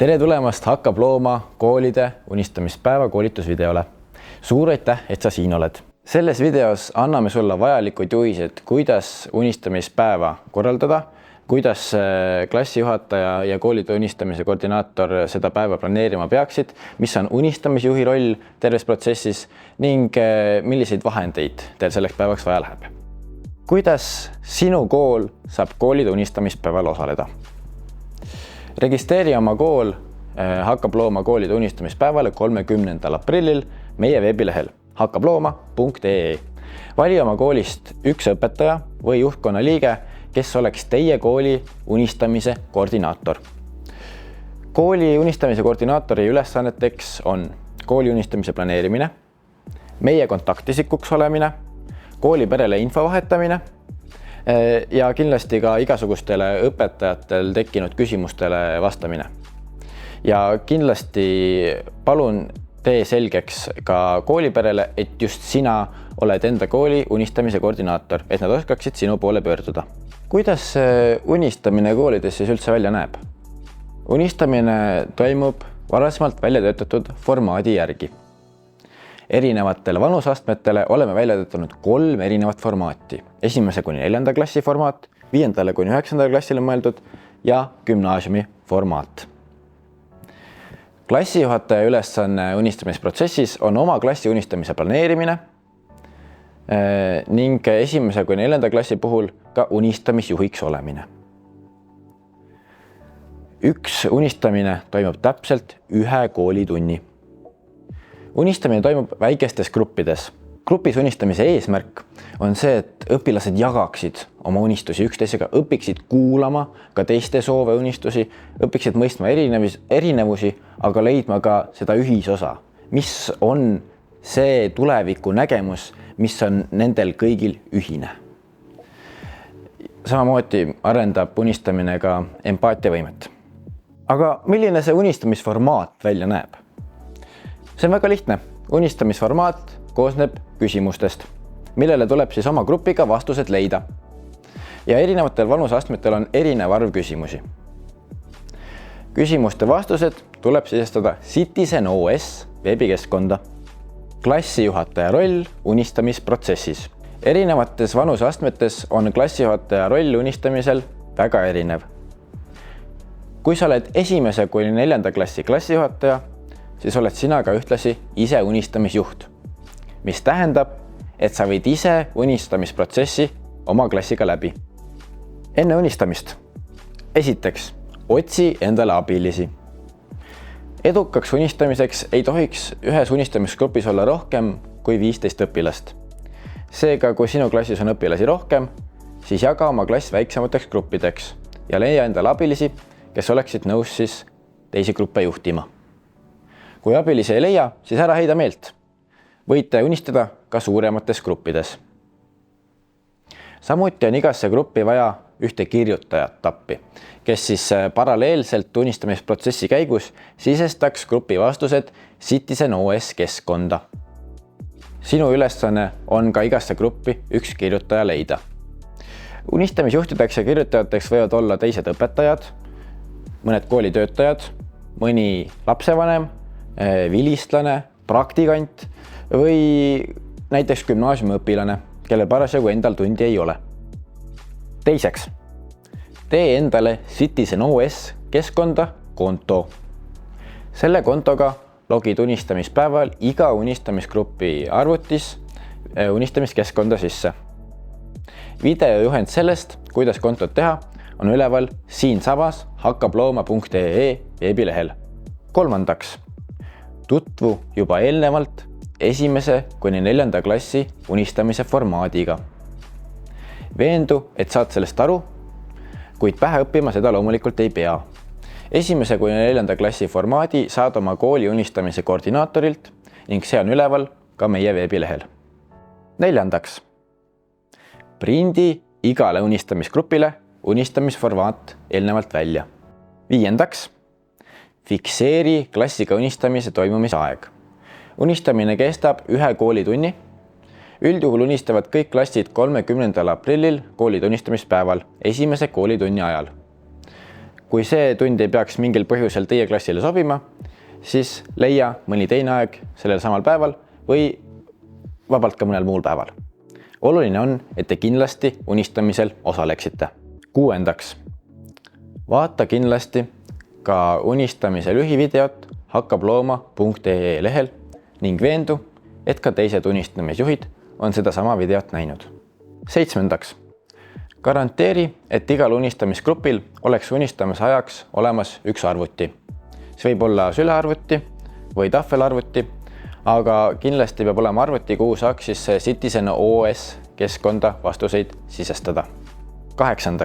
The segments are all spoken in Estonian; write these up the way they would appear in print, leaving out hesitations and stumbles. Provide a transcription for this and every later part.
Tere tulemast Hakkab looma koolide unistamispäeva koolitusvideole. Suur aitäh, et sa siin oled. Selles videos anname sulle vajalikud juhised, kuidas unistamispäeva korraldada, kuidas klassijuhataja ja koolide unistamise koordinaator seda päeva planeerima peaksid, mis on unistamisjuhi roll terves protsessis ning milliseid vahendeid teil selleks päevaks vaja läheb. Kuidas sinu kool saab koolide unistamispäeval osaleda? Registreeri oma kool Hakkab looma koolide unistamispäevale 30. aprillil meie veebilehel hakkablooma.ee. Vali oma koolist üks õpetaja või juhtkonna liige, kes oleks teie kooli unistamise koordinaator. Kooli unistamise koordinaatori ülesanneteks on kooli unistamise planeerimine, meie kontaktisikuks olemine, kooli perele info vahetamine ja kindlasti ka igasugustele õpetajatel tekkinud küsimustele vastamine. Ja kindlasti palun tee selgeks ka kooliperele, et just sina oled enda kooli unistamise koordinaator, et nad oskaksid sinu poole pöörduda. Kuidas unistamine koolides siis üldse välja näeb? Unistamine toimub varasemalt välja töötatud formaadi järgi. Erinevatele vanusastmetele oleme välja töötanud 3 erinevat formaati. 1.–4. klassi formaat, 5.–9. klassile mõeldud ja gümnaasiumi formaat. Klassijuhataja ülesanne unistamisprotsessis on oma klassi unistamise planeerimine ning 1.–4. klassi puhul ka unistamisjuhiks olemine. Üks unistamine toimub täpselt 1 koolitunni. Unistamine toimub väikestes gruppides. Grupis unistamise eesmärk on see, et õpilased jagaksid oma unistusi üksteisega, õpiksid kuulama ka teiste soove unistusi, õpiksid mõistma erinevusi, aga leidma ka seda ühisosa, mis on see tuleviku nägemus, mis on nendel kõigil ühine. Samamoodi arendab unistamine ka empaatiavõimet. Aga milline see unistamisformaat välja näeb? See on väga lihtne. Unistamisformaat koosneb küsimustest, millele tuleb siis oma grupiga vastused leida. Ja erinevatel vanusastmetel on erinev arv küsimusi. Küsimuste vastused tuleb sisestada Citizen.OS veebikeskkonda. Klassijuhataja roll unistamisprotsessis. Erinevates vanusastmetes on klassijuhataja roll unistamisel väga erinev. Kui sa oled 1.–4. klassi klassijuhataja, siis oled sina ka ühtlasi ise unistamisjuht, mis tähendab, et sa võid ise unistamisprotsessi oma klassiga läbi. Enne unistamist. Esiteks, otsi endale abilisi. Edukaks unistamiseks ei tohiks ühes unistamisgrupis olla rohkem kui 15 õpilast. Seega, kui sinu klassis on õpilasi rohkem, siis jaga oma klass väiksemateks gruppideks ja leia endale abilisi, kes oleksid nõus siis teisi gruppe juhtima. Kui abilisi ei leia, siis ära heida meelt. Võite unistada ka suuremates gruppides. Samuti on igasse gruppi vaja ühte kirjutajat appi, kes siis paralleelselt unistamisprotsessi käigus sisestaks grupi vastused Citizen.OS keskkonda. Sinu ülesanne on ka igasse gruppi üks kirjutaja leida. Unistamisjuhtideks ja kirjutajateks võivad olla teised õpetajad, mõned koolitöötajad, mõni lapsevanem, vilistlane, praktikant või näiteks gümnaasiumiõpilane, kellel parasjagu endal tundi ei ole. Teiseks, tee endale Citizen.OS keskkonda konto. Selle kontoga logid unistamispäeval iga unistamisgrupi arvutis unistamiskeskkonda sisse. Videojuhend sellest, kuidas kontot teha, on üleval siinsamas hakkablooma.ee veebilehel. Kolmandaks, tutvu juba eelnevalt 1.–4. klassi unistamise formaadiga. Veendu, et saad sellest aru, kuid pähe õppima seda loomulikult ei pea. 1.–4. klassi formaadi saad oma kooli unistamise koordinaatorilt ning see on üleval ka meie veebilehel. Neljandaks, prindi igale unistamisgrupile unistamisformaat eelnevalt välja. Viiendaks, fikseeri klassiga unistamise toimumise aeg. Unistamine kestab 1 koolitunni. Üldjuhul unistavad kõik klassid 30. aprillil koolide unistamispäeval, 1. koolitunni ajal. kui see tund ei peaks mingil põhjusel teie klassile sobima, siis leia mõni teine aeg sellel samal päeval või vabalt ka mõnel muul päeval. Oluline on, et te kindlasti unistamisel osaleksite. 6. Vaata kindlasti ka unistamise lühivideot hakkablooma.ee lehel ning veendu, et ka teised unistamisjuhid on seda sama videot näinud. 7. Garanteeri, et igal unistamisgrupil oleks unistamise ajaks olemas üks arvuti. See võib olla sülearvuti või tahvelarvuti, aga kindlasti peab olema arvuti, kuhu saaks siis Citizen OS keskkonda vastuseid sisestada. 8.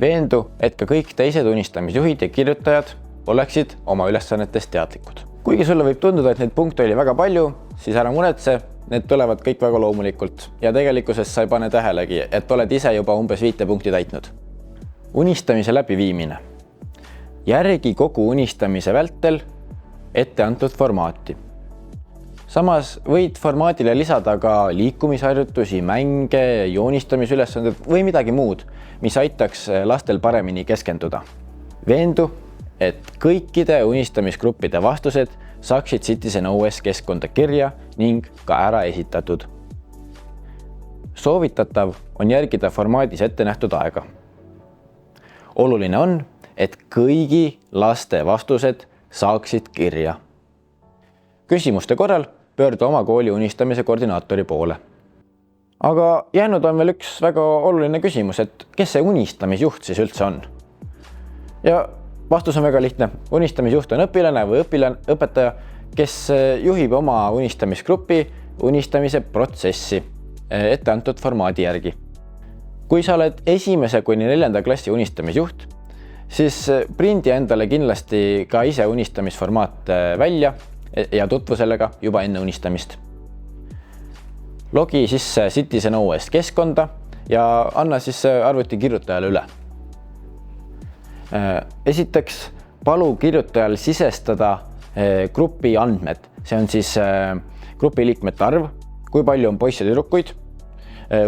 Veendu, et ka kõik teised unistamisjuhid ja kirjutajad oleksid oma ülesannetest teadlikud. Kuigi sulle võib tunduda, et neid punkte oli väga palju, siis ära muretse, need tulevad kõik väga loomulikult ja tegelikkuses sa ei pane tähelegi, et oled ise juba umbes 5 punkti täitnud. Unistamise läbiviimine. Järgi kogu unistamise vältel ette antud formaati. Samas võid formaadile lisada ka liikumisharjutusi, mänge, joonistamisülesanded või midagi muud, mis aitaks lastel paremini keskenduda. Veendu, et kõikide unistamisgruppide vastused saaksid Citizen OS keskkonda kirja ning ka ära esitatud. Soovitatav on järgida formaadis ette nähtud aega. Oluline on, et kõigi laste vastused saaksid kirja. Küsimuste korral pöördu oma kooli unistamise koordinaatori poole. Aga jäänud on veel üks väga oluline küsimus, et kes see unistamisjuht siis üldse on? Ja vastus on väga lihtne. Unistamisjuht on õpilane või õpetaja, kes juhib oma unistamisgrupi unistamise protsessi ette antud formaadi järgi. Kui sa oled 1. kuni 4. klassi unistamisjuht, siis prindi endale kindlasti ka ise unistamisformaat välja ja tutvu sellega juba enne unistamist. Logi sisse Citizen OS keskkonda ja anna siis arvuti kirjutajale üle. Esiteks, palu kirjutajal sisestada grupi andmed. See on siis grupi liikmete arv, kui palju on poisse tüdrukuid,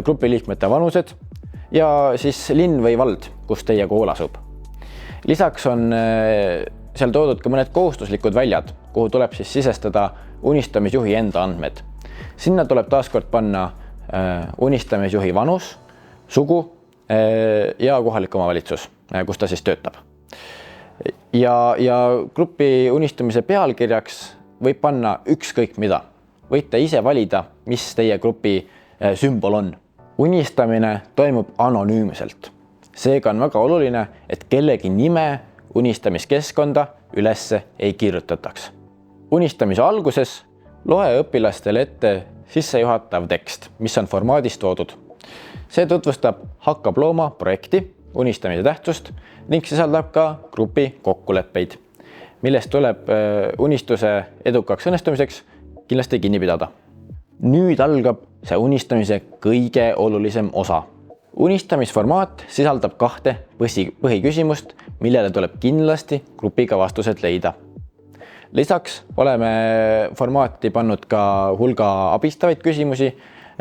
grupi liikmete vanused ja siis linn või vald, kus teie kool asub. Lisaks on seal toodud ka mõned kohustuslikud väljad, kuhu tuleb siis sisestada unistamisjuhi enda andmed. Sinna tuleb taaskord panna unistamisjuhi vanus, sugu ja kohalik omavalitsus, kus ta siis töötab. Ja grupi unistamise pealkirjaks võib panna ükskõik mida. Võite ise valida, mis teie grupi sümbol on. Unistamine toimub anonüümselt. Seega on väga oluline, et kellegi nime unistamiskeskkonda ülesse ei kirjutataks. Unistamise alguses loe õpilastele ette sissejuhatav tekst, mis on formaadis toodud. See tutvustab Hakkab looma projekti, unistamise tähtsust ning sisaldab ka grupi kokkuleppeid, millest tuleb unistuse edukaks õnnestumiseks kindlasti kinni pidada. Nüüd algab see unistamise kõige olulisem osa. Unistamisformaat sisaldab 2 põhiküsimust, millele tuleb kindlasti grupiga vastused leida. Lisaks oleme formaati pannud ka hulga abistavaid küsimusi,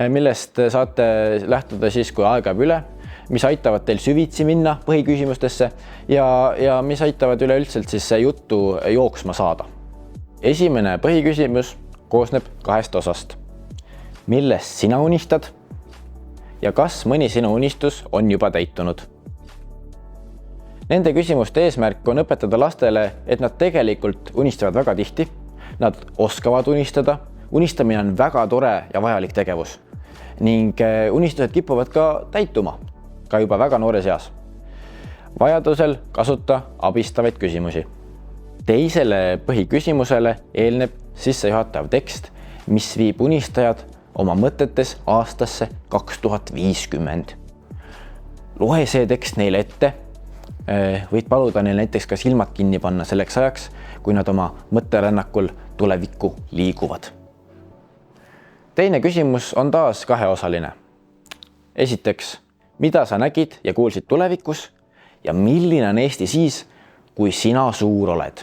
millest saate lähtuda siis, kui aeg jääb üle, mis aitavad teil süvitsi minna põhiküsimustesse ja mis aitavad üleüldiselt siis juttu jooksma saada. Esimene põhiküsimus koosneb 2 osast. Millest sina unistad? Ja kas mõni sinu unistus on juba täitunud? Nende küsimuste eesmärk on õpetada lastele, et nad tegelikult unistavad väga tihti, nad oskavad unistada, unistamine on väga tore ja vajalik tegevus ning unistused kipuvad ka täituma, ka juba väga noores eas. Vajadusel kasuta abistavaid küsimusi. Teisele põhiküsimusele eelneb sissejuhatav tekst, mis viib unistajad oma mõtetes aastasse 2050. Loe see tekst neile ette, võid paluda neil näiteks ka silmad kinni panna selleks ajaks, kui nad oma mõtterännakul tulevikku liiguvad. Teine küsimus on taas 2-osaline. Esiteks, mida sa nägid ja kuulsid tulevikus ja milline on Eesti siis, kui sina suur oled?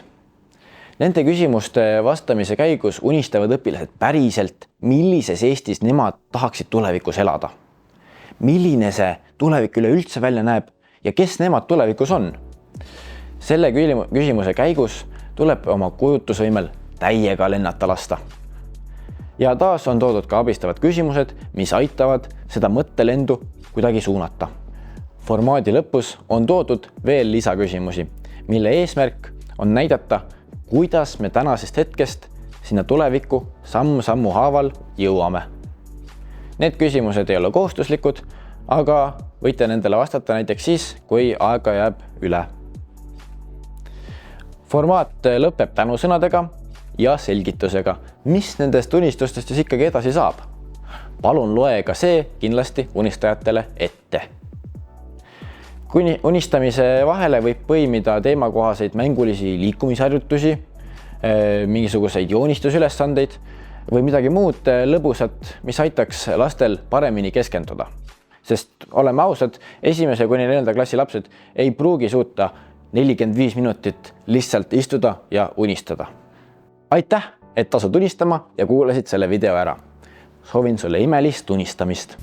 Nende küsimuste vastamise käigus unistavad õpilased päriselt, millises Eestis nemad tahaksid tulevikus elada. Milline see tulevik üleüldse välja näeb ja kes nemad tulevikus on? Selle küsimuse käigus tuleb oma kujutusvõimel täiega lennata lasta. Ja taas on toodud ka abistavad küsimused, mis aitavad seda mõttelendu kuidagi suunata. Formaadi lõpus on toodud veel lisaküsimusi, mille eesmärk on näidata, kuidas me tänasest hetkest sinna tulevikku samm-sammu haaval jõuame. Need küsimused ei ole kohustuslikud, aga võite nendele vastata näiteks siis, kui aega jääb üle. Formaat lõpeb tänusõnadega ja selgitusega, mis nendest unistustest siis ikkagi edasi saab. Palun loe ka see kindlasti unistajatele ette. Kui unistamise vahele võib põimida teemakohaseid mängulisi liikumisharjutusi, mingisuguseid joonistusülesandeid või midagi muud lõbusat, mis aitaks lastel paremini keskenduda. Sest oleme ausad, 1. kuni 4. klassi lapsed ei pruugi suuta 45 minutit lihtsalt istuda ja unistada. Aitäh, et asud unistama ja kuulasid selle video ära. Soovin sulle imelist unistamist.